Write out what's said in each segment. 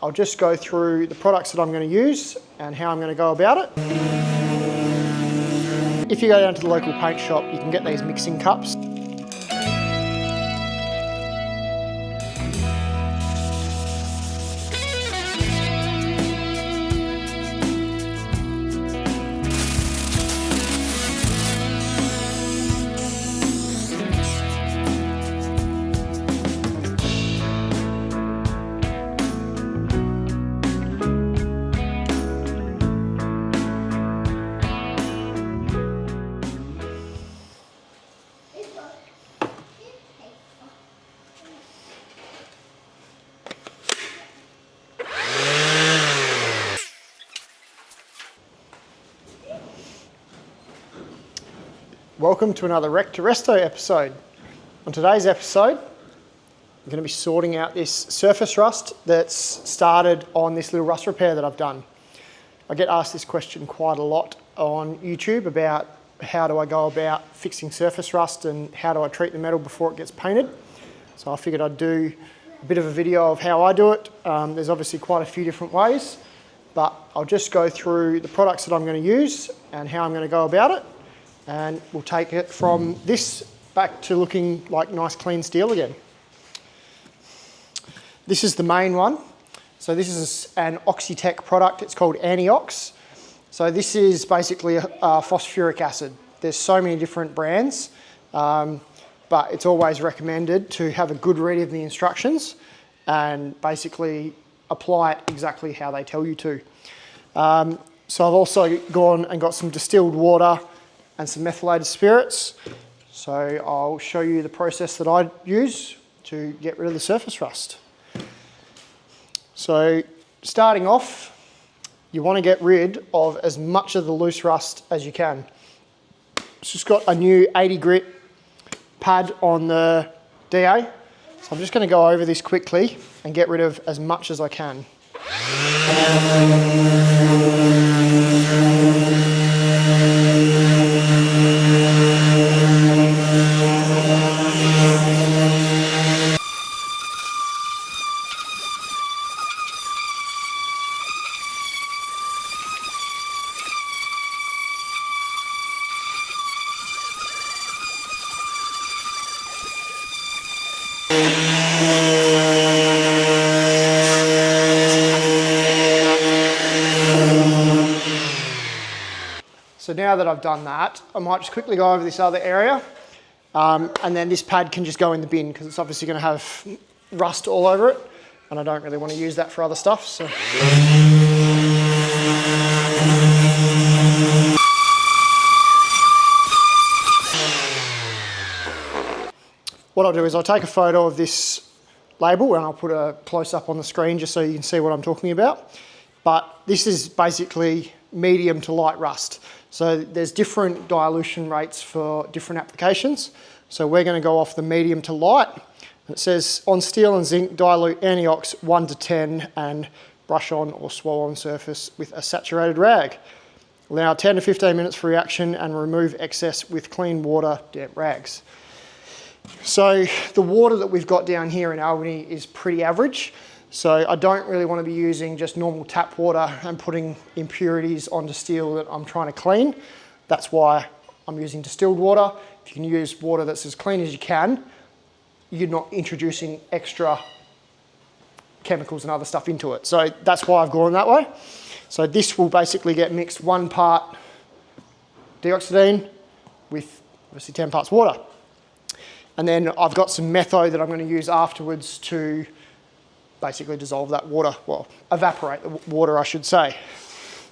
I'll just go through the products that I'm going to use and how I'm going to go about it. If you go down to the local paint shop, you can get these mixing cups. Welcome to another Resto I episode. On today's episode, I'm going to be sorting out this surface rust that's started on this little rust repair that I've done. I get asked this question quite a lot on YouTube about how do I go about fixing surface rust and how do I treat the metal before it gets painted. So I figured I'd do a bit of a video of how I do it. There's obviously quite a few different ways, but I'll just go through the products that I'm going to use and how I'm going to go about it. And we'll take it from this back to looking like nice clean steel again. This is the main one. So this is an Oxytec product. It's called Antiox. So this is basically a phosphoric acid. There's so many different brands, but it's always recommended to have a good read of the instructions and basically apply it exactly how they tell you to. So I've also gone and got some distilled water and some methylated spirits. So I'll show you the process that I use to get rid of the surface rust. So starting off, you want to get rid of as much of the loose rust as you can. It's just got a new 80 grit pad on the DA. So I'm just going to go over this quickly and get rid of as much as I can. So now that I've done that, I might just quickly go over this other area, and then this pad can just go in the bin because it's obviously going to have rust all over it, and I don't really want to use that for other stuff. So what I'll do is I'll take a photo of this label and I'll put a close-up on the screen just so you can see what I'm talking about. But this is basically medium to light rust. So there's different dilution rates for different applications. So we're going to go off the medium to light. It says on steel and zinc, dilute Antiox 1 to 10 and brush on or swirl on surface with a saturated rag. Allow 10 to 15 minutes for reaction and remove excess with clean water, damp rags. So the water that we've got down here in Albany is pretty average. So I don't really want to be using just normal tap water and putting impurities onto steel that I'm trying to clean. That's why I'm using distilled water. If you can use water that's as clean as you can, you're not introducing extra chemicals and other stuff into it. So that's why I've gone that way. So this will basically get mixed 1 part deoxidine with obviously 10 parts water. And then I've got some metho that I'm going to use afterwards to basically dissolve that water, well, evaporate the water, I should say.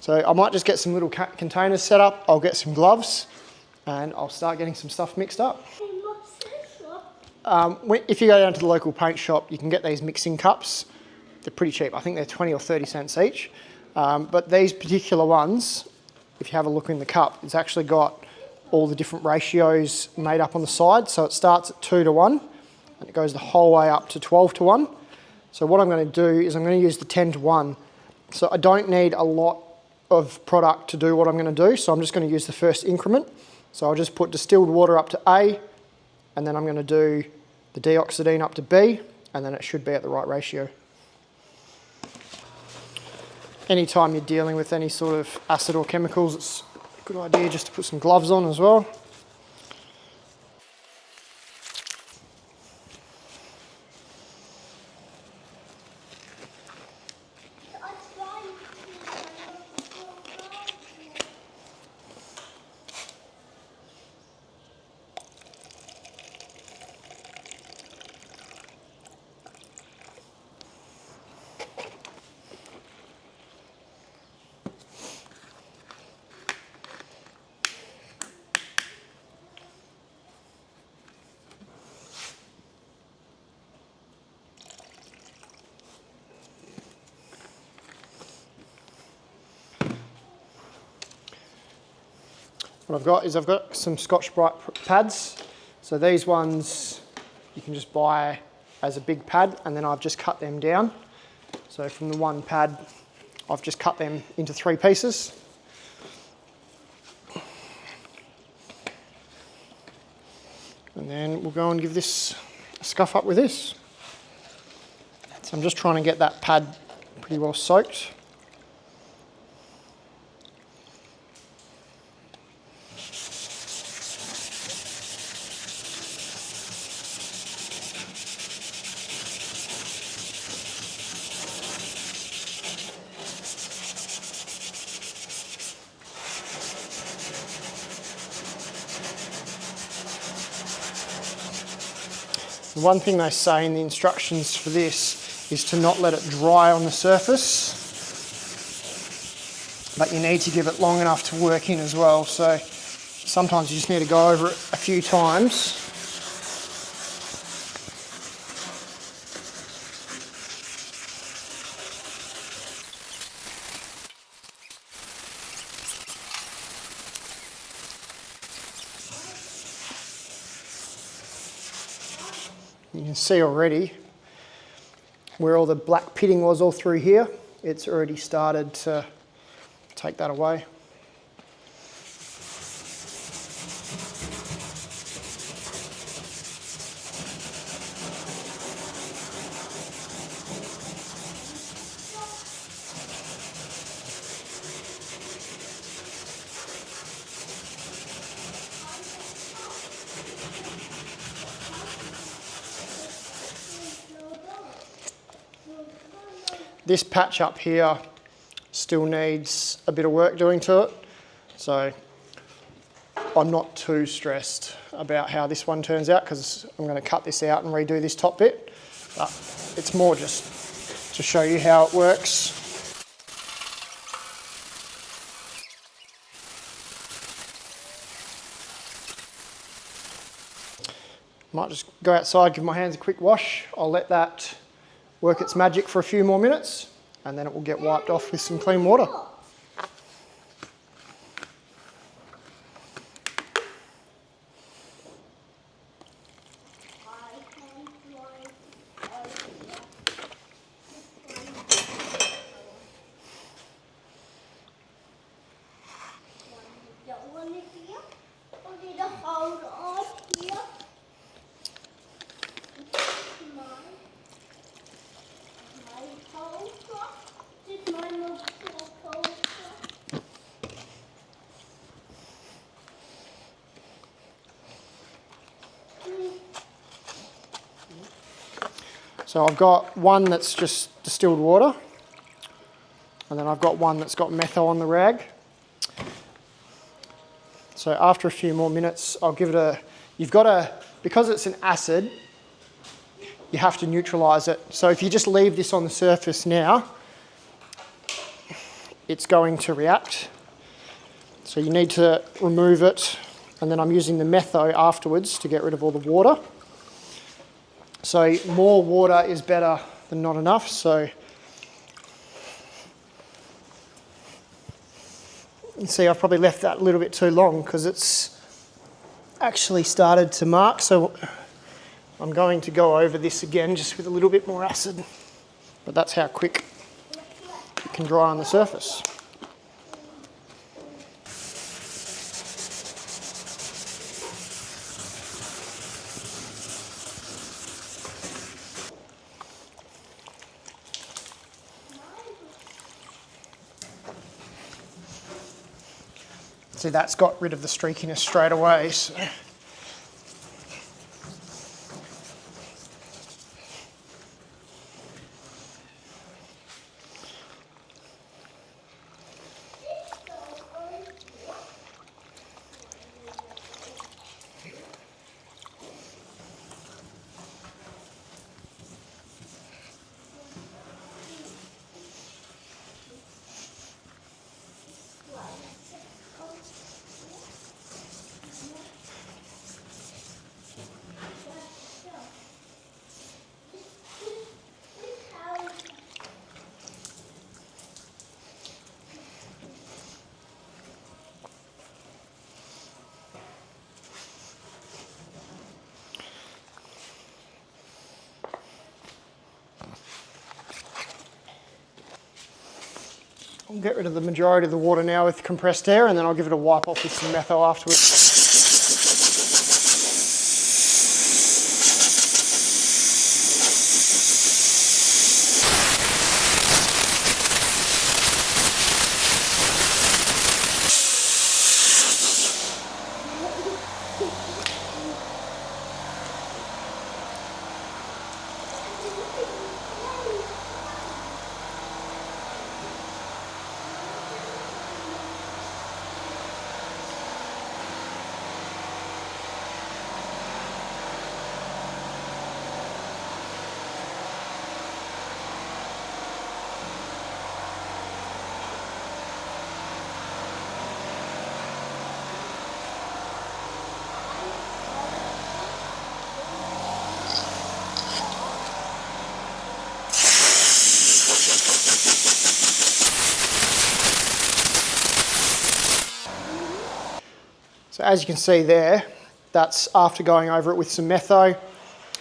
So I might just get some little containers set up, I'll get some gloves, and I'll start getting some stuff mixed up. If you go down to the local paint shop, you can get these mixing cups. They're pretty cheap, I think they're 20 or 30 cents each. But these particular ones, if you have a look in the cup, it's actually got all the different ratios made up on the side. So it starts at 2 to 1, and it goes the whole way up to 12 to 1. So what I'm going to do is I'm going to use the 10 to 1. So I don't need a lot of product to do what I'm going to do. So I'm just going to use the first increment. So I'll just put distilled water up to A, and then I'm going to do the deoxidine up to B, and then it should be at the right ratio. anytime you're dealing with any sort of acid or chemicals, it's a good idea just to put some gloves on as well. What I've got some Scotch-Brite pads. So these ones you can just buy as a big pad, and then I've just cut them down. So from the one pad, I've just cut them into 3 pieces. And then we'll go and give this a scuff up with this. So I'm just trying to get that pad pretty well soaked. The one thing they say in the instructions for this is to not let it dry on the surface, but you need to give it long enough to work in as well. So sometimes you just need to go over it a few times. You can see already where all the black pitting was all through here. It's already started to take that away. This patch up here still needs a bit of work doing to it, so I'm not too stressed about how this one turns out because I'm going to cut this out and redo this top bit, but it's more just to show you how it works. Might just go outside, give my hands a quick wash. I'll let that work its magic for a few more minutes, and then it will get wiped off with some clean water. So I've got one that's just distilled water, and then I've got one that's got metho on the rag. So after a few more minutes, I'll give it because it's an acid, you have to neutralise it. So if you just leave this on the surface now, it's going to react. So you need to remove it, and then I'm using the metho afterwards to get rid of all the water. So more water is better than not enough. So you can see I've probably left that a little bit too long because it's actually started to mark. So I'm going to go over this again just with a little bit more acid, but that's how quick it can dry on the surface. See, that's got rid of the streakiness straight away. So. I'll get rid of the majority of the water now with compressed air, and then I'll give it a wipe off with some metho afterwards. So as you can see there, that's after going over it with some metho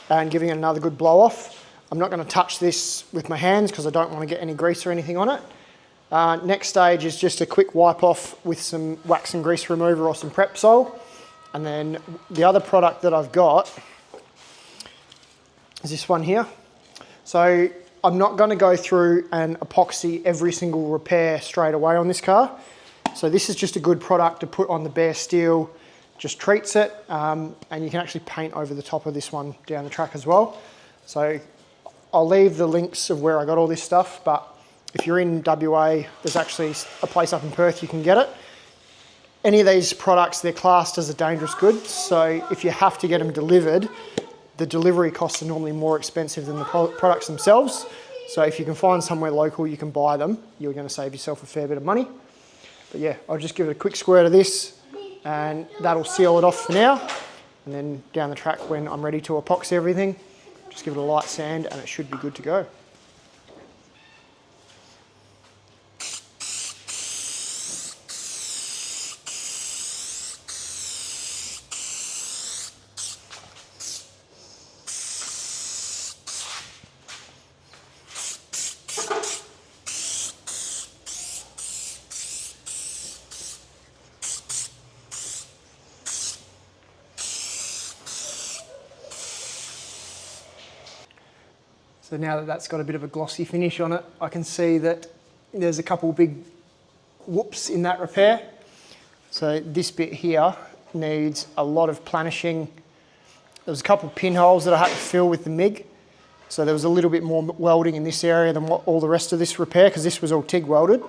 and giving it another good blow off. I'm not going to touch this with my hands because I don't want to get any grease or anything on it. Next stage is just a quick wipe off with some wax and grease remover or some Prepsol. And then the other product that I've got is this one here. So I'm not going to go through and epoxy every single repair straight away on this car. So this is just a good product to put on the bare steel, just treats it, and you can actually paint over the top of this one down the track as well. So I'll leave the links of where I got all this stuff, but if you're in WA, there's actually a place up in Perth you can get it. Any of these products, they're classed as a dangerous good, so if you have to get them delivered, the delivery costs are normally more expensive than the products themselves. So if you can find somewhere local you can buy them, you're going to save yourself a fair bit of money. But yeah, I'll just give it a quick squirt of this and that'll seal it off for now. And then down the track when I'm ready to epoxy everything, just give it a light sand and it should be good to go. So now that that's got a bit of a glossy finish on it, I can see that there's a couple big whoops in that repair. So this bit here needs a lot of planishing. There was a couple pinholes that I had to fill with the MIG. So there was a little bit more welding in this area than what all the rest of this repair, because this was all TIG welded.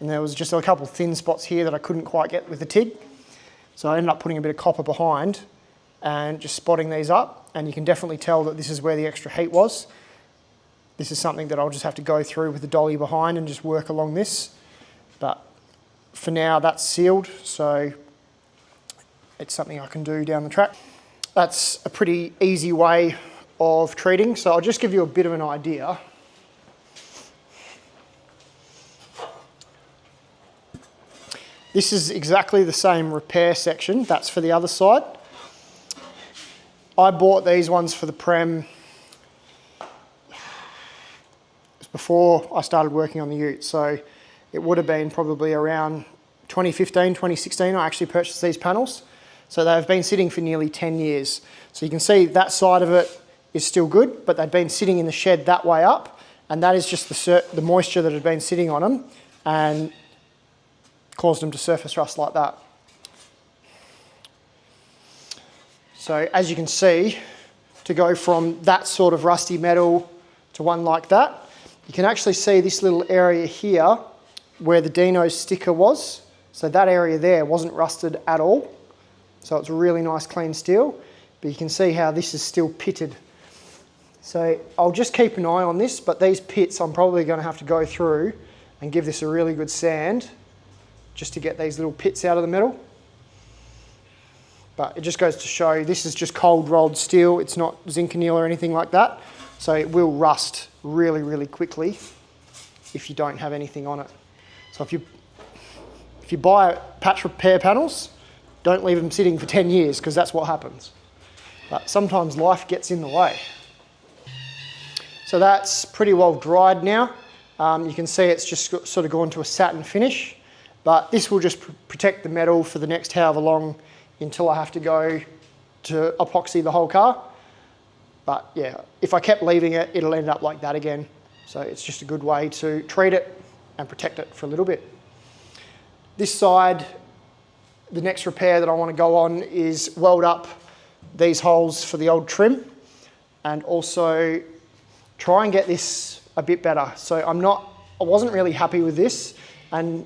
And there was just a couple thin spots here that I couldn't quite get with the TIG. So I ended up putting a bit of copper behind and just spotting these up. And you can definitely tell that this is where the extra heat was. This is something that I'll just have to go through with the dolly behind and just work along this. But for now, that's sealed, so it's something I can do down the track. That's a pretty easy way of treating, so I'll just give you a bit of an idea. This is exactly the same repair section. That's for the other side. I bought these ones for the Prem before I started working on the ute, so it would have been probably around 2015, 2016 I actually purchased these panels. So they've been sitting for nearly 10 years. So you can see that side of it is still good, but they've been sitting in the shed that way up, and that is just the moisture that had been sitting on them and caused them to surface rust like that. So as you can see, to go from that sort of rusty metal to one like that, you can actually see this little area here where the Dino sticker was. So that area there wasn't rusted at all. So it's really nice clean steel, but you can see how this is still pitted. So I'll just keep an eye on this, but these pits I'm probably going to have to go through and give this a really good sand just to get these little pits out of the metal. But it just goes to show this is just cold rolled steel. It's not zinc anneal or anything like that. So it will rust really, really quickly if you don't have anything on it. So if you buy patch repair panels, don't leave them sitting for 10 years because that's what happens. But sometimes life gets in the way. So that's pretty well dried now. You can see it's just sort of gone to a satin finish, but this will just protect the metal for the next however long until I have to go to epoxy the whole car. But yeah, if I kept leaving it, it'll end up like that again. So it's just a good way to treat it and protect it for a little bit. This side, the next repair that I want to go on is weld up these holes for the old trim and also try and get this a bit better. So I wasn't really happy with this, and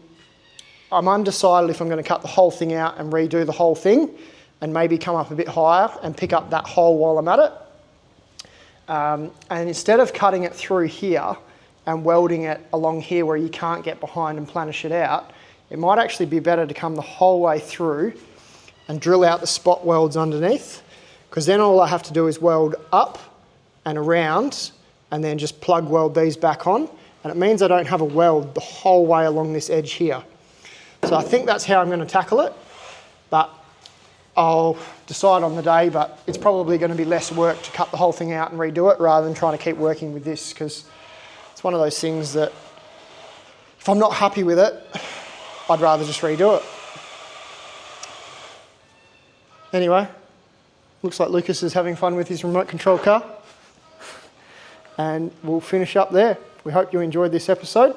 I'm undecided if I'm going to cut the whole thing out and redo the whole thing and maybe come up a bit higher and pick up that hole while I'm at it. And instead of cutting it through here and welding it along here where you can't get behind and planish it out, it might actually be better to come the whole way through and drill out the spot welds underneath, because then all I have to do is weld up and around and then just plug weld these back on, and it means I don't have a weld the whole way along this edge here. So I think that's how I'm going to tackle it, but I'll decide on the day, but it's probably going to be less work to cut the whole thing out and redo it rather than trying to keep working with this, because it's one of those things that if I'm not happy with it, I'd rather just redo it. Anyway, looks like Lucas is having fun with his remote control car, and we'll finish up there. We hope you enjoyed this episode.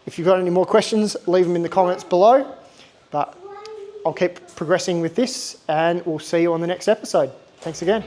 If you've got any more questions, leave them in the comments below, but I'll keep progressing with this and we'll see you on the next episode. Thanks again.